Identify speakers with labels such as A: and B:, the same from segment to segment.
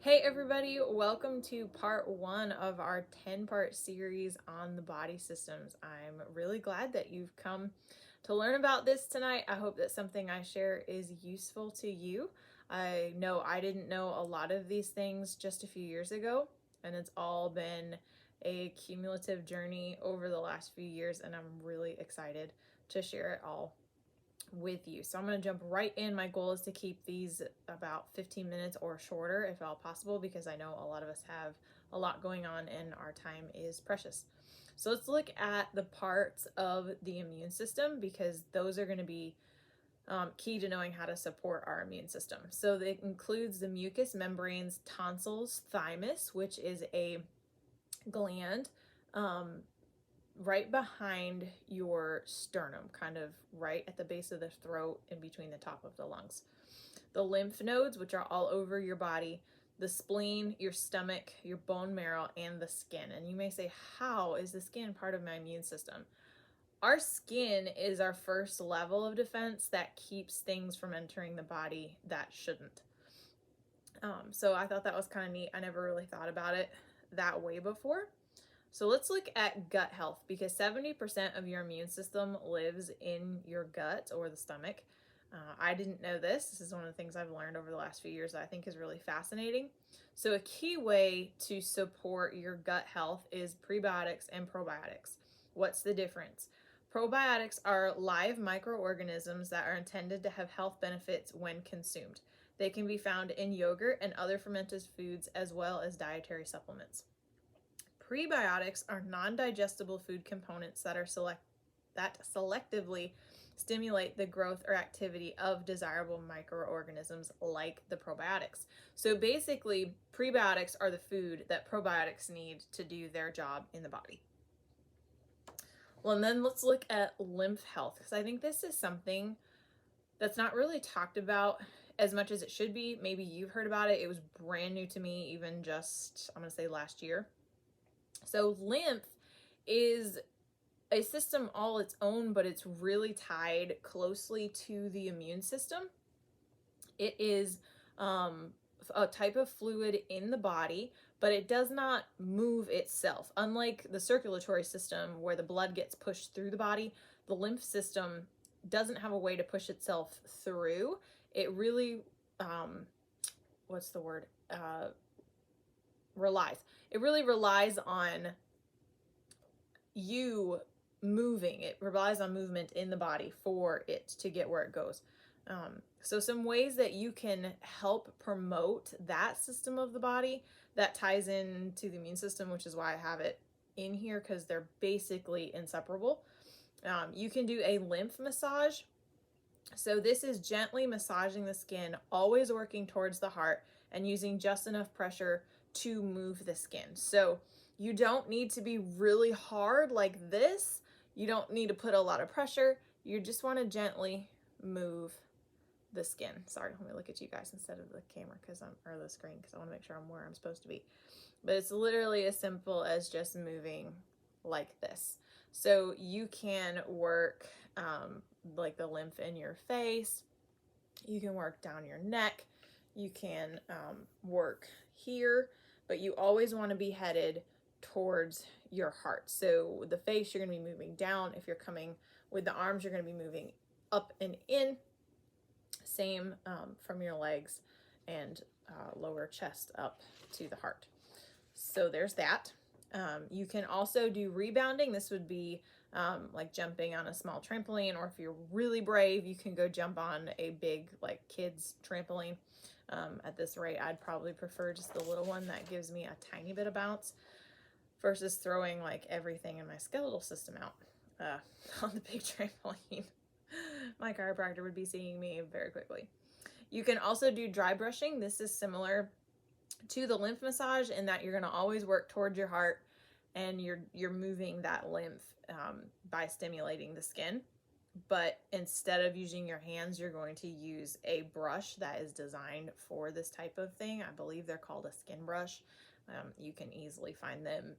A: Hey everybody, welcome to part one of our 10-part series on the body systems. I'm really glad that you've come to learn about this tonight. I hope that something I share is useful to you. I know I didn't know a lot of these things just a few years ago, and it's all been a cumulative journey over the last few years, and I'm really excited to share it all with you. So I'm going to jump right in. My goal is to keep these about 15 minutes or shorter if at all possible, because I know a lot of us have a lot going on and our time is precious. So let's look at the parts of the immune system, because those are going to be key to knowing how to support our immune system. So it includes the mucous membranes, tonsils, thymus, which is a gland right behind your sternum, kind of right at the base of the throat in between the top of the lungs. The lymph nodes, which are all over your body, the spleen, your stomach, your bone marrow, and the skin. And you may say, how is the skin part of my immune system? Our skin is our first level of defense that keeps things from entering the body that shouldn't. So I thought that was kind of neat. I never really thought about it that way before. So let's look at gut health, because 70% of your immune system lives in your gut or the stomach. I didn't know this. This is one of the things I've learned over the last few years that I think is really fascinating. So a key way to support your gut health is prebiotics and probiotics. What's the difference? Probiotics are live microorganisms that are intended to have health benefits when consumed. They can be found in yogurt and other fermented foods, as well as dietary supplements. Prebiotics are non-digestible food components that selectively stimulate the growth or activity of desirable microorganisms like the probiotics. So basically, prebiotics are the food that probiotics need to do their job in the body. Well, and then let's look at lymph health, because I think this is something that's not really talked about as much as it should be. Maybe you've heard about it. It was brand new to me even just, I'm going to say last year. So lymph is a system all its own, but it's really tied closely to the immune system. It is a type of fluid in the body, but it does not move itself. Unlike the circulatory system where the blood gets pushed through the body, the lymph system doesn't have a way to push itself through. It really, what's the word? Relies. It really relies on you moving. It relies on movement in the body for it to get where it goes. So some ways that you can help promote that system of the body that ties into the immune system, which is why I have it in here, because they're basically inseparable. You can do a lymph massage. So this is gently massaging the skin, always working towards the heart and using just enough pressure to move the skin. So you don't need to be really hard like this. You don't need to put a lot of pressure. You just want to gently move the skin. Sorry, let me look at you guys instead of the camera or the screen, because I want to make sure I'm where I'm supposed to be. But it's literally as simple as just moving like this. So you can work like the lymph in your face. You can work down your neck. You can work here, but you always want to be headed towards your heart. So the face, you're going to be moving down. If you're coming with the arms, you're going to be moving up and in. Same from your legs and lower chest up to the heart. So there's that. You can also do rebounding. This would be like jumping on a small trampoline, or if you're really brave, you can go jump on a big like kids trampoline. At this rate, I'd probably prefer just the little one that gives me a tiny bit of bounce versus throwing like everything in my skeletal system out on the big trampoline. My chiropractor would be seeing me very quickly. You can also do dry brushing. This is similar to the lymph massage in that you're going to always work towards your heart, and you're moving that lymph by stimulating the skin. But instead of using your hands, you're going to use a brush that is designed for this type of thing. I believe they're called a skin brush. You can easily find them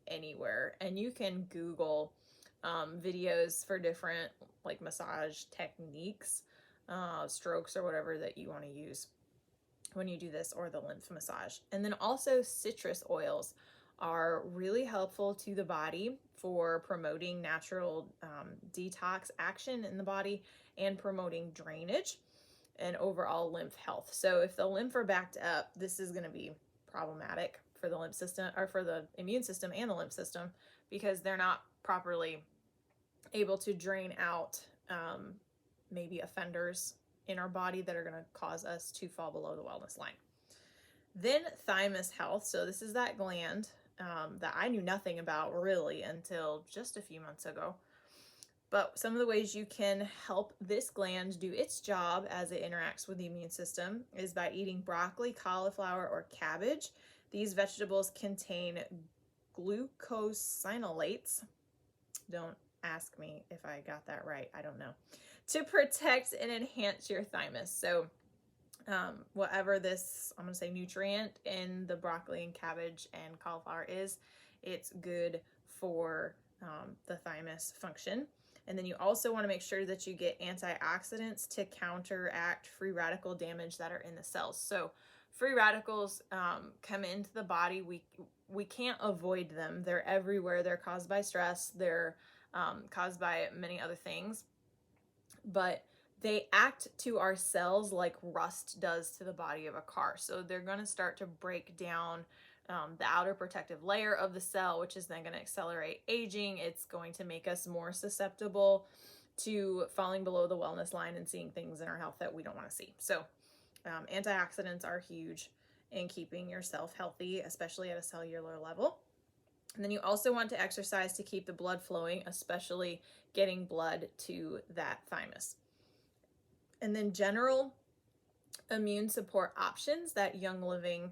A: anywhere, and you can Google videos for different like massage techniques, strokes, or whatever that you want to use. when you do this, or the lymph massage. And then also citrus oils are really helpful to the body for promoting natural detox action in the body and promoting drainage and overall lymph health. So if the lymph are backed up, this is going to be problematic for the lymph system, or for the immune system and the lymph system, because they're not properly able to drain out maybe offenders in our body that are going to cause us to fall below the wellness line. Then thymus health. So this is that gland that I knew nothing about really until just a few months ago. But some of the ways you can help this gland do its job as it interacts with the immune system is by eating broccoli, cauliflower, or cabbage. These vegetables contain glucosinolates. Don't ask me if I got that right. I don't know. To protect and enhance your thymus. So whatever this, I'm going to say, nutrient in the broccoli and cabbage and cauliflower is, it's good for the thymus function. And then you also want to make sure that you get antioxidants to counteract free radical damage that are in the cells. So free radicals come into the body. We can't avoid them. They're everywhere. They're caused by stress. They're caused by many other things. But they act to our cells like rust does to the body of a car. So they're going to start to break down the outer protective layer of the cell, which is then going to accelerate aging. It's going to make us more susceptible to falling below the wellness line and seeing things in our health that we don't want to see. So antioxidants are huge in keeping yourself healthy, especially at a cellular level. And then you also want to exercise to keep the blood flowing, especially getting blood to that thymus. And then general immune support options that Young Living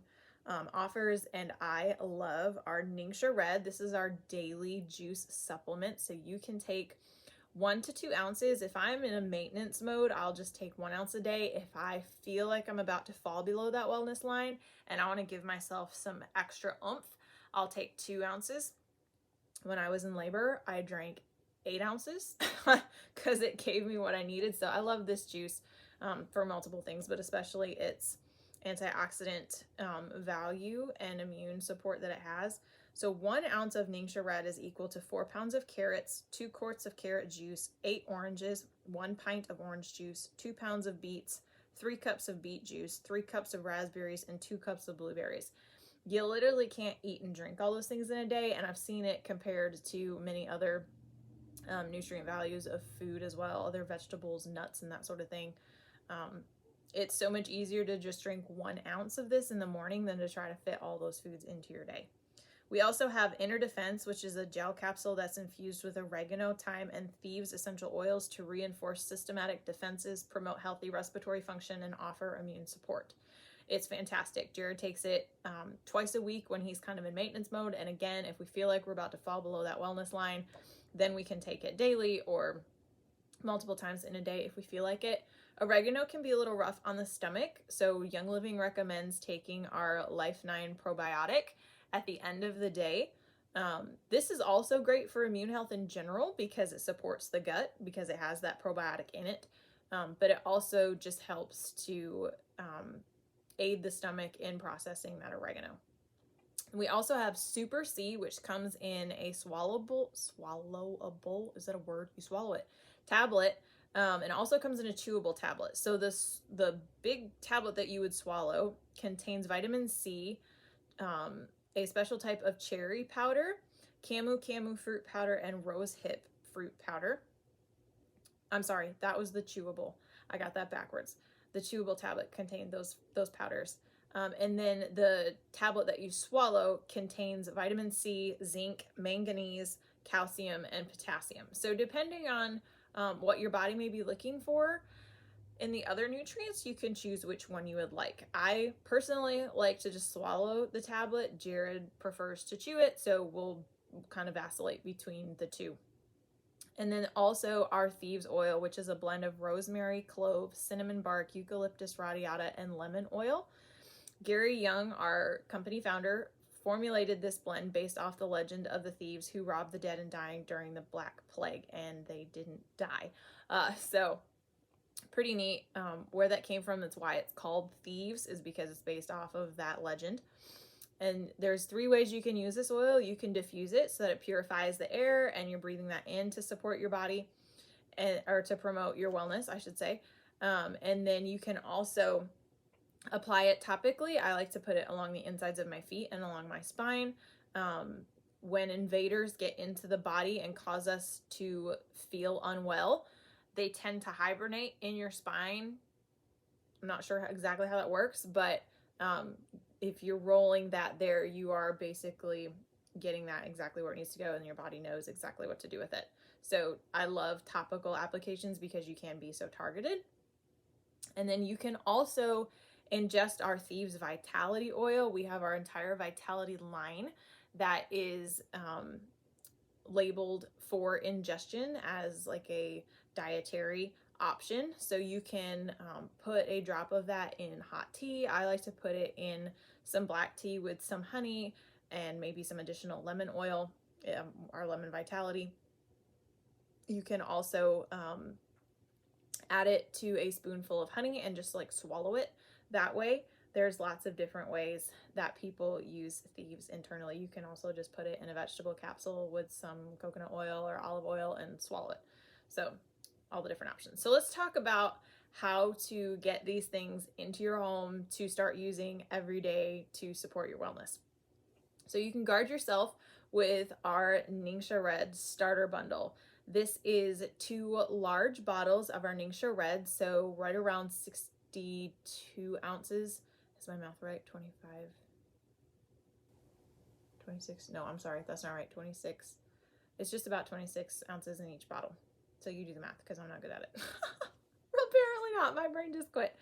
A: offers, and I love, are Ningxia Red. This is our daily juice supplement. So you can take 1 to 2 ounces. If I'm in a maintenance mode, I'll just take 1 ounce a day. If I feel like I'm about to fall below that wellness line and I want to give myself some extra oomph, I'll take 2 ounces. When I was in labor, I drank 8 ounces because it gave me what I needed. So I love this juice for multiple things, but especially its antioxidant value and immune support that it has. So 1 ounce of Ningxia Red is equal to 4 pounds of carrots, 2 quarts of carrot juice, 8 oranges, 1 pint of orange juice, 2 pounds of beets, 3 cups of beet juice, 3 cups of raspberries, and 2 cups of blueberries. You literally can't eat and drink all those things in a day, and I've seen it compared to many other nutrient values of food as well, other vegetables, nuts, and that sort of thing. It's so much easier to just drink 1 ounce of this in the morning than to try to fit all those foods into your day. We also have Inner Defense, which is a gel capsule that's infused with oregano, thyme, and thieves essential oils to reinforce systematic defenses, promote healthy respiratory function, and offer immune support. It's fantastic. Jared takes it twice a week when he's kind of in maintenance mode. And again, if we feel like we're about to fall below that wellness line, then we can take it daily or multiple times in a day if we feel like it. Oregano can be a little rough on the stomach, so Young Living recommends taking our Life 9 probiotic at the end of the day. This is also great for immune health in general because it supports the gut because it has that probiotic in it, but it also just helps to aid the stomach in processing that oregano. We also have Super C, which comes in a swallowable, is that a word? You swallow it, tablet, and also comes in a chewable tablet. So the big tablet that you would swallow contains vitamin C, a special type of cherry powder, camu fruit powder, and rose hip fruit powder. I'm sorry, that was the chewable. I got that backwards. The chewable tablet contained those powders. And then the tablet that you swallow contains vitamin C, zinc, manganese, calcium, and potassium. So depending on what your body may be looking for in the other nutrients, you can choose which one you would like. I personally like to just swallow the tablet. Jared prefers to chew it, so we'll kind of vacillate between the two. And then also our Thieves oil, which is a blend of rosemary, clove, cinnamon bark, eucalyptus radiata, and lemon oil. Gary Young, our company founder, formulated this blend based off the legend of the thieves who robbed the dead and dying during the Black Plague, and they didn't die. So Pretty neat. Where that came from, that's why it's called Thieves, is because it's based off of that legend. And there's 3 ways you can use this oil. You can diffuse it so that it purifies the air and you're breathing that in to support your body, or to promote your wellness, I should say. And then you can also apply it topically. I like to put it along the insides of my feet and along my spine. When invaders get into the body and cause us to feel unwell, they tend to hibernate in your spine. I'm not sure exactly how that works, but if you're rolling that there, you are basically getting that exactly where it needs to go, and your body knows exactly what to do with it. So I love topical applications because you can be so targeted. And then you can also ingest our Thieves Vitality Oil. We have our entire Vitality line that is labeled for ingestion as like a dietary option. So you can put a drop of that in hot tea. I like to put it in some black tea with some honey and maybe some additional lemon oil, our lemon vitality. You can also add it to a spoonful of honey and just like swallow it that way. There's lots of different ways that people use Thieves internally. You can also just put it in a vegetable capsule with some coconut oil or olive oil and swallow it. So all the different options. So let's talk about how to get these things into your home to start using every day to support your wellness. So you can guard yourself with our Ningxia Red Starter Bundle. This is 2 large bottles of our Ningxia Red, so right around 62 ounces. Is my math right? 25, 26, no, I'm sorry, that's not right, 26. It's just about 26 ounces in each bottle. So you do the math because I'm not good at it. Apparently not, my brain just quit.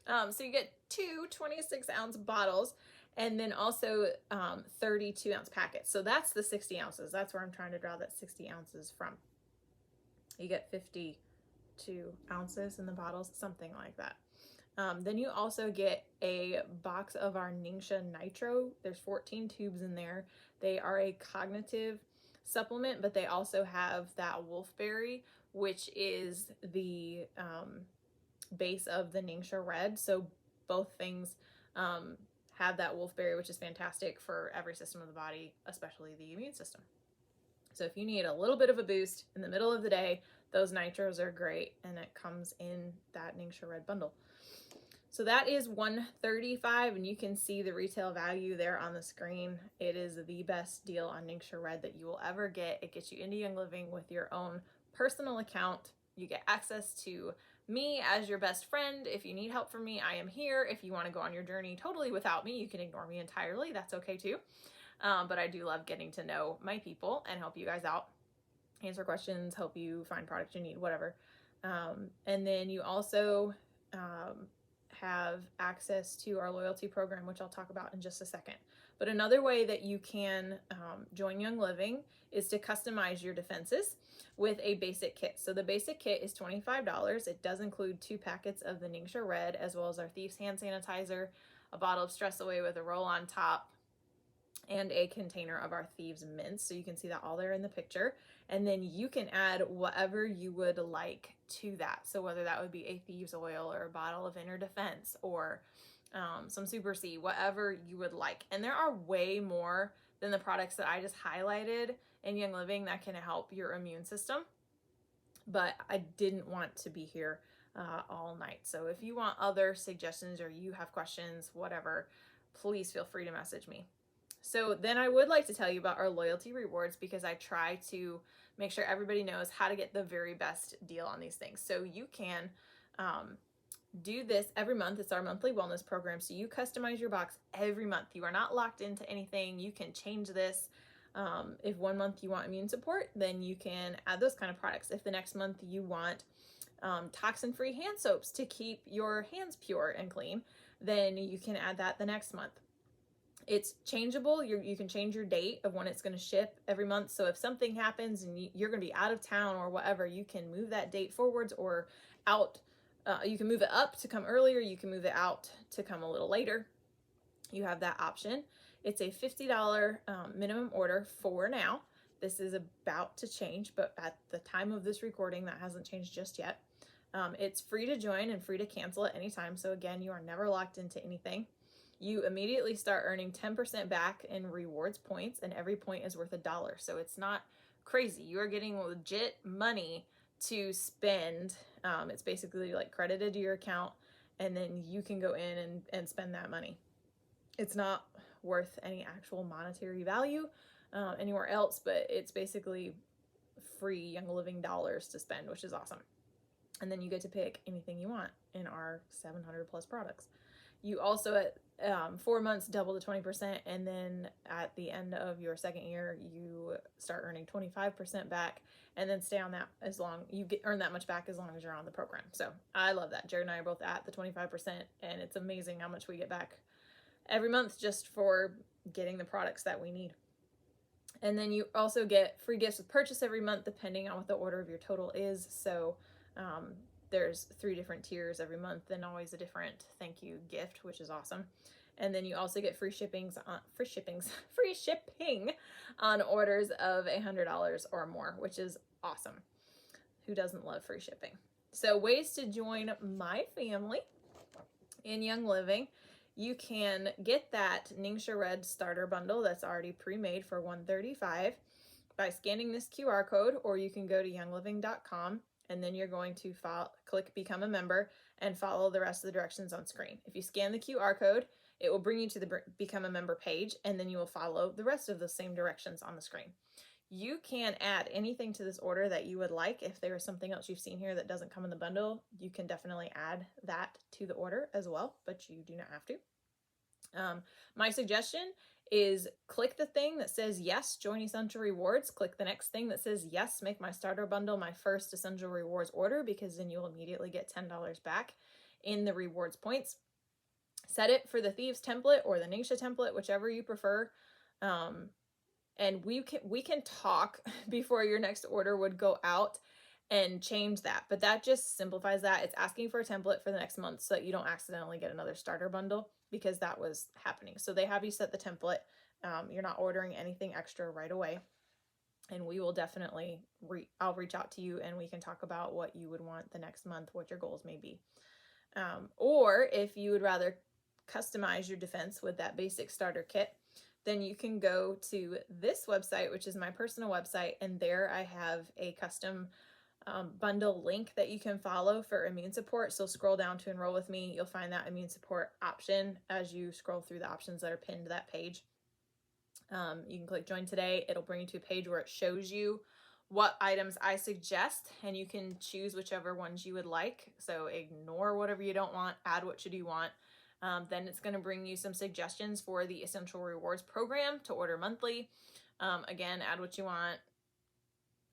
A: So you get 2 26-ounce bottles, and then also 32-ounce packets. So that's the 60 ounces. That's where I'm trying to draw that 60 ounces from. You get 52 ounces in the bottles, something like that. Then you also get a box of our Ningxia Nitro. There's 14 tubes in there. They are a cognitive supplement, but they also have that wolfberry, which is the base of the Ningxia Red. So both things have that wolfberry, which is fantastic for every system of the body, especially the immune system. So if you need a little bit of a boost in the middle of the day, those nitros are great, and it comes in that Ningxia Red bundle. So that is $135, and you can see the retail value there on the screen. It is the best deal on Ningxia Red that you will ever get. It gets you into Young Living with your own personal account. You get access to me as your best friend. If you need help from me, I am here. If you want to go on your journey totally without me, you can ignore me entirely. That's okay too. But I do love getting to know my people and help you guys out, answer questions, help you find products you need, whatever. And then you also have access to our loyalty program, which I'll talk about in just a second. But another way that you can join Young Living is to customize your defenses with a basic kit. So the basic kit is $25. It does include 2 packets of the Ningxia Red, as well as our Thieves hand sanitizer, a bottle of Stress Away with a roll on top, and a container of our Thieves mints. So you can see that all there in the picture. And then you can add whatever you would like to that. So whether that would be a Thieves oil or a bottle of Inner Defense or some Super C, whatever you would like. And there are way more than the products that I just highlighted in Young Living that can help your immune system. But I didn't want to be here all night. So if you want other suggestions or you have questions, whatever, please feel free to message me. So then I would like to tell you about our loyalty rewards, because I try to make sure everybody knows how to get the very best deal on these things. So you can do this every month. It's our monthly wellness program. So you customize your box every month. You are not locked into anything. You can change this. If one month you want immune support, then you can add those kind of products. If the next month you want toxin-free hand soaps to keep your hands pure and clean, then you can add that the next month. It's changeable. You can change your date of when it's going to ship every month. So if something happens and you're going to be out of town or whatever, you can move that date forwards or out. You can move it up to come earlier. You can move it out to come a little later. You have that option. It's a $50 minimum order for now. This is about to change, but at the time of this recording, that hasn't changed just yet. It's free to join and free to cancel at any time. So again, you are never locked into anything. You immediately start earning 10% back in rewards points, and every point is worth $1. So it's not crazy. You are getting legit money to spend. It's basically like credited to your account, and then you can go in and spend that money. It's not worth any actual monetary value anywhere else, but it's basically free Young Living dollars to spend, which is awesome. And then you get to pick anything you want in our 700 plus products. You also at 4 months double the 20%, and then at the end of your second year you start earning 25% back, and then stay on that as long earn that much back as long as you're on the program. So I love that. Jared and I are both at the 25%, and it's amazing how much we get back every month just for getting the products that we need. And then you also get free gifts with purchase every month, depending on what the order of your total is. So there's 3 different tiers every month, and always a different thank you gift, which is awesome. And then you also get free shipping on orders of $100 or more, which is awesome. Who doesn't love free shipping? So ways to join my family in Young Living. You can get that Ningxia Red starter bundle that's already pre-made for $135 by scanning this QR code, or you can go to youngliving.com, and then you're going to click become a member and follow the rest of the directions on screen. If you scan the QR code, it will bring you to the become a member page, and then you will follow the rest of the same directions on the screen. You can add anything to this order that you would like. If there is something else you've seen here that doesn't come in the bundle, you can definitely add that to the order as well, but you do not have to. My suggestion is click the thing that says yes, join Essential Rewards. Click the next thing that says yes, make my starter bundle my first Essential Rewards order, because then you'll immediately get $10 back in the rewards points. Set it for the Thieves template or the Ningxia template, whichever you prefer. And we can talk before your next order would go out and change that, but that just simplifies that. It's asking for a template for the next month so that you don't accidentally get another starter bundle, because that was happening. So they have you set the template. You're not ordering anything extra right away, and we will definitely I'll reach out to you and we can talk about what you would want the next month, what your goals may be. Or if you would rather customize your defense with that basic starter kit, then you can go to this website, which is my personal website, and there I have a custom bundle link that you can follow for immune support. So scroll down to enroll with me. You'll find that immune support option as you scroll through the options that are pinned to that page. You can click join today. It'll bring you to a page where it shows you what items I suggest, and you can choose whichever ones you would like. So ignore whatever you don't want, add what you do want. Then it's going to bring you some suggestions for the Essential Rewards program to order monthly. Again, add what you want.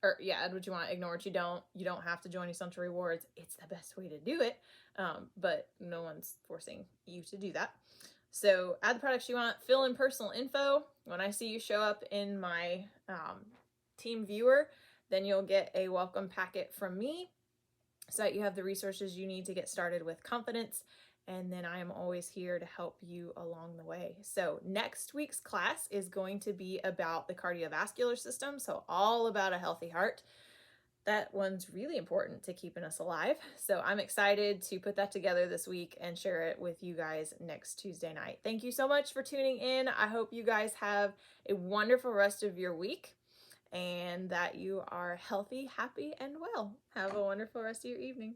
A: Add what you want, ignore what you don't. You don't have to join Essential Rewards. It's the best way to do it, but no one's forcing you to do that. So add the products you want, fill in personal info. When I see you show up in my team viewer, then you'll get a welcome packet from me so that you have the resources you need to get started with confidence. And then I am always here to help you along the way. So next week's class is going to be about the cardiovascular system, so all about a healthy heart. That one's really important to keeping us alive. So I'm excited to put that together this week and share it with you guys next Tuesday night. Thank you so much for tuning in. I hope you guys have a wonderful rest of your week and that you are healthy, happy, and well. Have a wonderful rest of your evening.